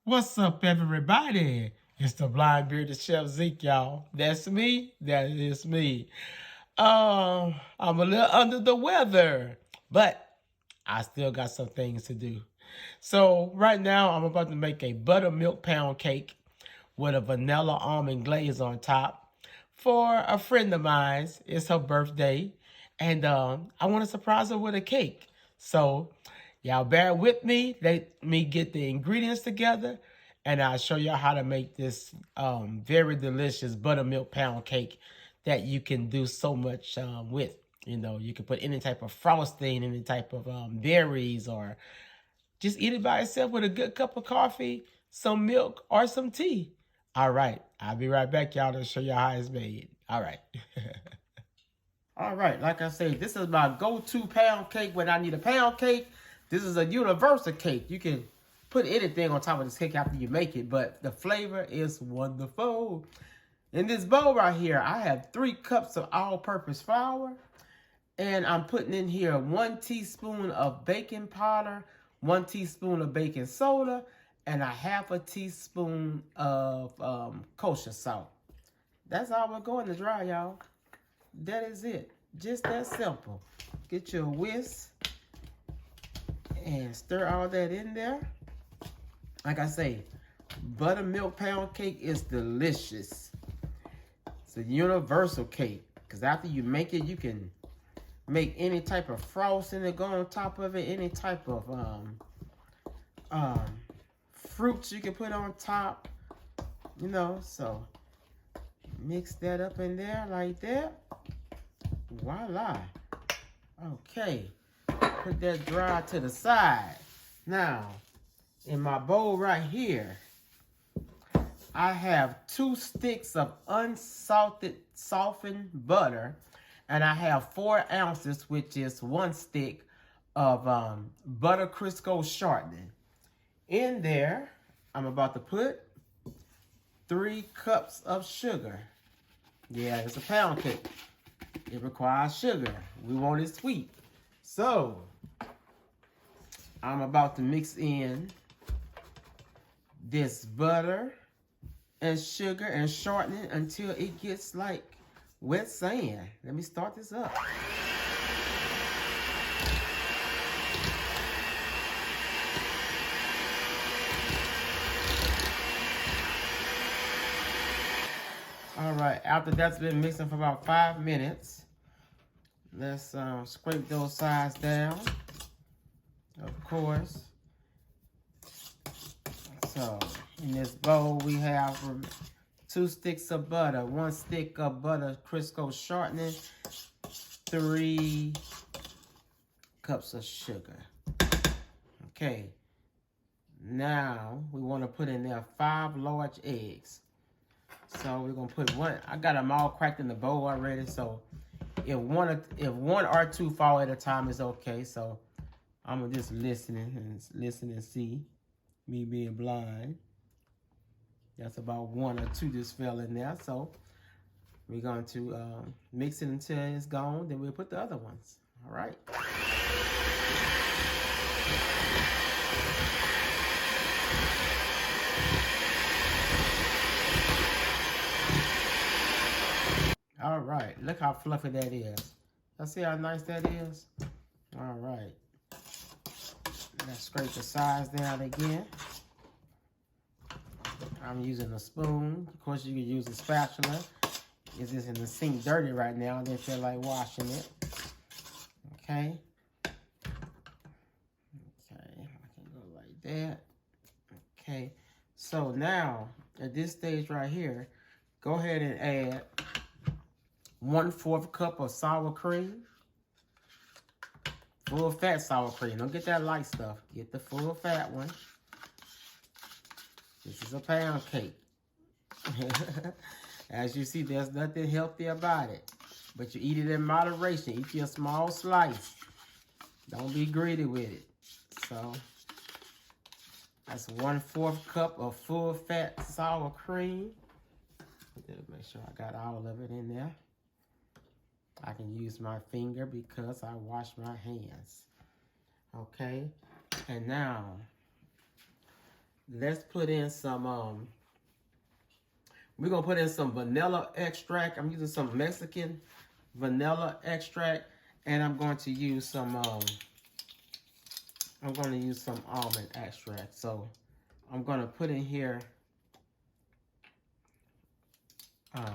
What's up, everybody? It's the blind bearded chef Zeke, y'all. That's me. That is me. I'm a little under the weather, but I still got some things to do. So right now, I'm about to make a buttermilk pound cake with a vanilla almond glaze on top for a friend of mine. It's her birthday, and I want to surprise her with a cake. So y'all bear with me. Let me get the ingredients together, and I'll show y'all how to make this very delicious buttermilk pound cake that you can do so much with. You know, you can put any type of frosting, any type of berries, or just eat it by itself with a good cup of coffee, some milk, or some tea. All right, I'll be right back, y'all, to show you how it's made. All right. All right, like I said, this is my go-to pound cake when I need a pound cake. This is a universal cake. You can put anything on top of this cake after you make it, but the flavor is wonderful. In this bowl right here, I have 3 cups of all-purpose flour, and I'm putting in here 1 teaspoon of baking powder, 1 teaspoon of baking soda, and a half a teaspoon of kosher salt. That's all we're going to dry, y'all. That is it. Just that simple. Get your whisk and stir all that in there. Like I say, buttermilk pound cake is delicious. It's a universal cake, because after you make it, you can make any type of frosting that go on top of it, any type of fruits you can put on top, you know. So mix that up in there like that. Voila. Okay, put that dry to the side. Now, in my bowl right here, I have 2 sticks of unsalted softened butter, and I have 4 ounces, which is 1 stick of butter Crisco shortening. In there, I'm about to put 3 cups of sugar. Yeah, it's a pound cake. It requires sugar. We want it sweet. So, I'm about to mix in this butter and sugar and shorten it until it gets like wet sand. Let me start this up. All right, after that's been mixing for about 5 minutes, let's scrape those sides down, of course. So, in this bowl, we have 2 sticks of butter, 1 stick of butter Crisco shortening, 3 cups of sugar. Okay, now we want to put in there 5 large eggs. So we're gonna put 1. I got them all cracked in the bowl already. So if one or 2 fall at a time is okay. So I'm gonna just listen and see. Me being blind, that's about 1 or 2 just fell in there. So we're going to mix it until it's gone. Then we'll put the other ones. All right. All right, look how fluffy that is. Let's see how nice that is. All right. Let's scrape the sides down again. I'm using a spoon. Of course, you can use a spatula. It's just in the sink dirty right now. I didn't feel like washing it. Okay. Okay, I can go like that. Okay. So now, at this stage right here, go ahead and add 1/4 cup of sour cream. Full fat sour cream. Don't get that light stuff. Get the full fat one. This is a pound cake. As you see, there's nothing healthy about it. But you eat it in moderation. Eat your small slice. Don't be greedy with it. So, that's 1/4 cup of full fat sour cream. Make sure I got all of it in there. I can use my finger because I wash my hands. Okay, and now let's put in some, we're going to put in some vanilla extract. I'm using some Mexican vanilla extract. And I'm going to use some, almond extract. So I'm going to put in here, I'm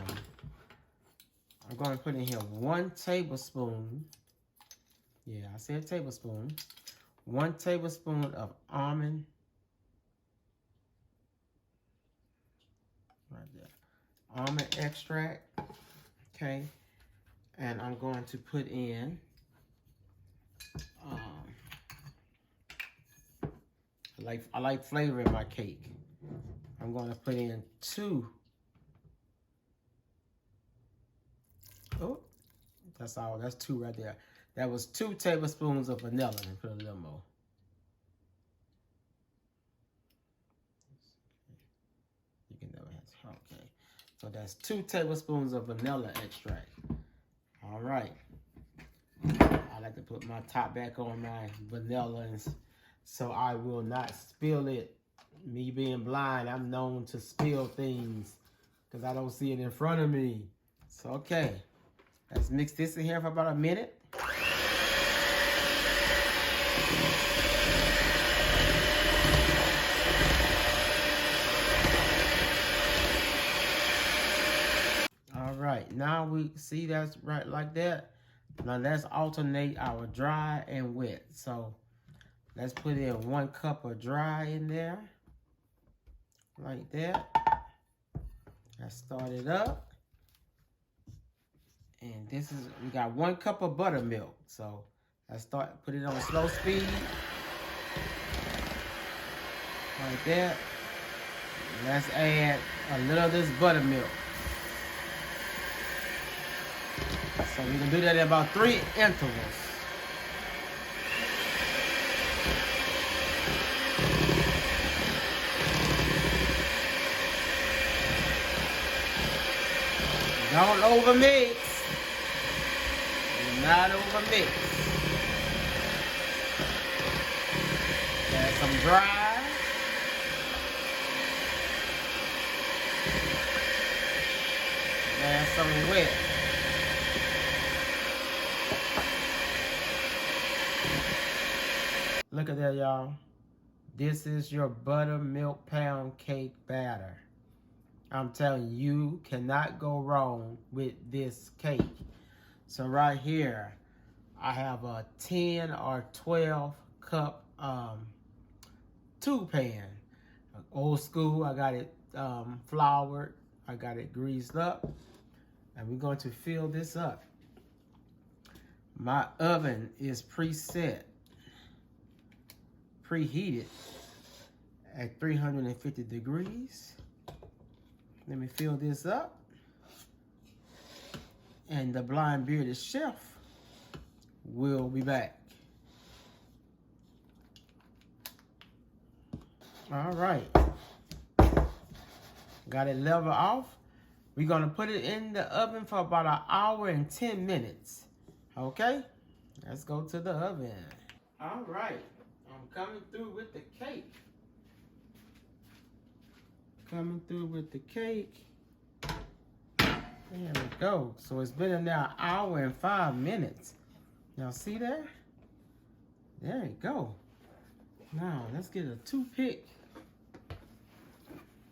going to put in here 1 tablespoon. Yeah, I said tablespoon. 1 tablespoon of almond. Right there. Almond extract. Okay. And I'm going to put in, I like flavor in my cake. I'm going to put in 2. Oh, that's all. That's 2 right there. That was 2 tablespoons of vanilla. Let me put a little more. You can never have. Okay. So that's 2 tablespoons of vanilla extract. All right. I like to put my top back on my vanilla, so I will not spill it. Me being blind, I'm known to spill things because I don't see it in front of me. So, okay. Let's mix this in here for about a minute. All right, now we see that's right like that. Now let's alternate our dry and wet. So let's put in 1 cup of dry in there, like that. Let's start it up. And this is, we got 1 cup of buttermilk. So let's put it on slow speed. Like that. Let's add a little of this buttermilk. So we can do that in about 3 intervals. Don't overmix. Do not overmix. Add some dry. Add some wet. Look at that, y'all. This is your buttermilk pound cake batter. I'm telling you, you cannot go wrong with this cake. So right here, I have a 10 or 12 cup tube pan. Old school, I got it floured. I got it greased up. And we're going to fill this up. My oven is preheated at 350 degrees. Let me fill this up. And the blind bearded chef will be back. All right. Got it level off. We're going to put it in the oven for about 1 hour and 10 minutes. Okay? Let's go to the oven. All right. I'm coming through with the cake. Coming through with the cake. There we go. So it's been in there 1 hour and 5 minutes. Y'all see that? There you go. Now let's get a toothpick.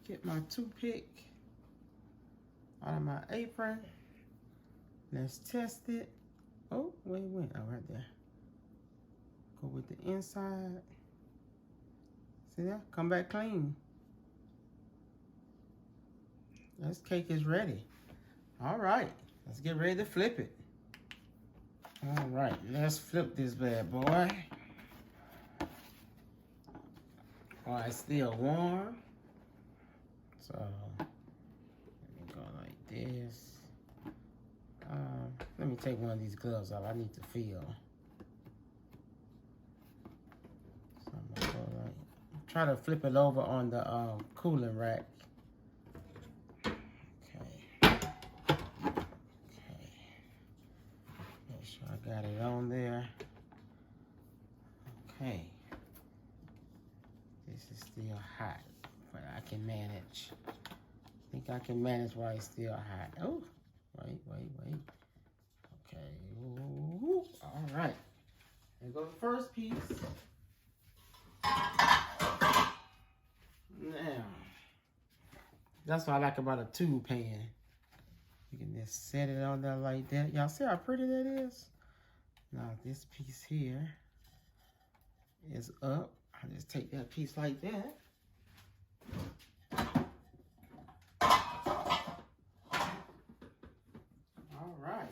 Get my toothpick out of my apron. Let's test it. Oh, wait. Oh, right there. Go with the inside. See that? Come back clean. This cake is ready. All right, let's get ready to flip it. All right, let's flip this bad boy. Oh, it's still warm. So, let me go like this. Let me take one of these gloves off. I need to feel. So I'm gonna go like, try to flip it over on the cooling rack. Got it on there. Okay. This is still hot. manage. I think I can manage while it's still hot. Oh, wait. Okay. Ooh, all right. There goes the first piece. Now, that's what I like about a tube pan. You can just set it on there like that. Y'all see how pretty that is? Now, this piece here is up. I just take that piece like that. All right.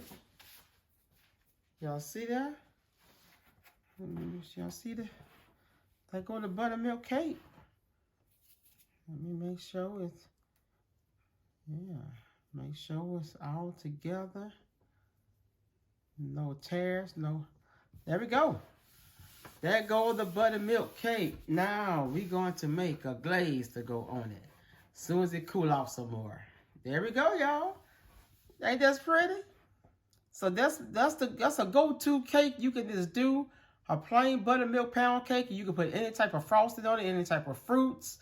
Y'all see that? Y'all see that? That go to buttermilk cake. Let me make sure it's, make sure it's all together. No tears, no. There we go. There goes the buttermilk cake. Now we going to make a glaze to go on it. As soon as it cool off some more. There we go, y'all. Ain't that pretty? So that's a go-to cake you can just do. A plain buttermilk pound cake. You can put any type of frosting on it, any type of fruits,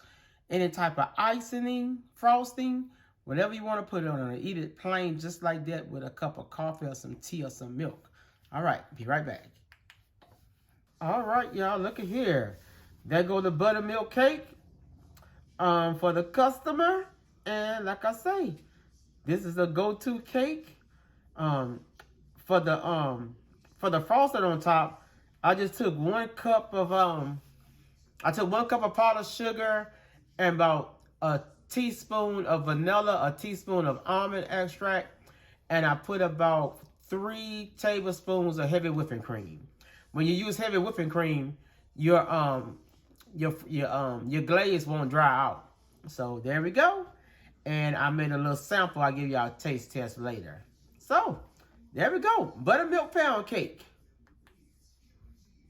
any type of icing, frosting, whatever you want to put it on it. Eat it plain just like that with a cup of coffee or some tea or some milk. All right, be right back. All right, y'all, look at here. There go the buttermilk cake for the customer. And like I say, this is a go-to cake. For the frosting on top, I just took 1 cup of powdered sugar and about a teaspoon of vanilla, a teaspoon of almond extract, and I put about 3 tablespoons of heavy whipping cream. When you use heavy whipping cream, your glaze won't dry out. So there we go. And I made a little sample. I'll give y'all a taste test later. So there we go. Buttermilk pound cake.